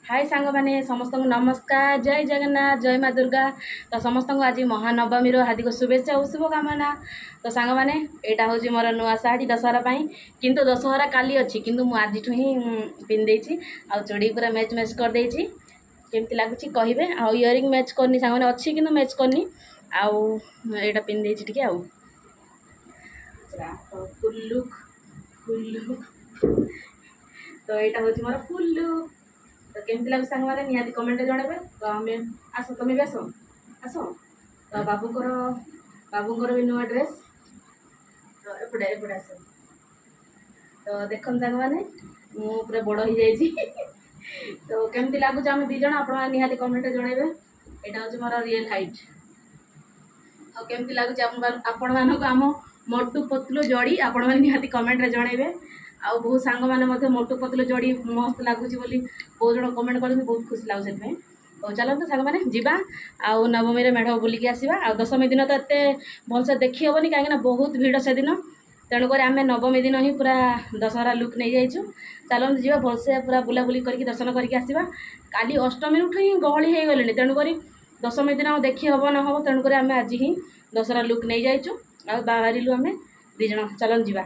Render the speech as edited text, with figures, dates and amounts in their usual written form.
हाय सांग माने समस्त को नमस्कार जय जगन्नाथ जय माँ दुर्गा। तो समस्त को आज महानवमी हार्दिक शुभेच्छा और शुभकामना। तो सांग माने यहाँ हूँ मोर नुआ साड़ी दशहरा किंतु दशहरा काली अच्छी किंतु मुझे आज ही पिंधे आ चूड़ी पूरा मैच मैच कर देछि। केमती लगुच कहे आ इयरिंग मैच करनी सांग मैंने अच्छी कि मैच करनी आउ यहाँ पिंधे टे आउ तो फुल लुक तो यहाँ हूँ मोर फुल लुक। तो केमती लगे सांग मैंने निहाती कमेंट जनइबे। तो आम आस तुम भी आस आस तो बाबूर भी नुआ ड्रेस तो एपटे एपटे आस तो देख सांग मैंने मु पूरा बड़ हो जाइए तो केमती लगुच आम दीज आप निहाती कमेंट जनइबे। यहाँ हूँ मोर रियल हाइट आ केमती लगुच आपण मानक आम मोटू पतलू जोड़ी आपण मैंने निहाती कमेंट जनइबे। आउ बहुत सांग मैंने मोटू पतलू जोड़ी मस्त लगुच बोली बहुत जन कमेंट कर बहुत खुशी लगुच से। तो चलते सांग मैंने जीवा आउ नवमी मेढ़ बुलिकी आसवा। आ दशमी दिन तो एत भलसे देखी हेनी कहीं बहुत भिड़ से दिन तेणुक आम नवमी दिन ही पूरा दशहरा लुक नहीं जाइचु। चलते जीवा भलसे पूरा बुलाबुली करके दर्शन करके आसवा। काली अष्टमी उठू ही गहली हो गले तेणुक दशमी दिन देखी हम न हम तेणुक आम आज ही दशहरा लुक नहीं जाइचु आ बाहरिलु आम दीज चलन जीवा।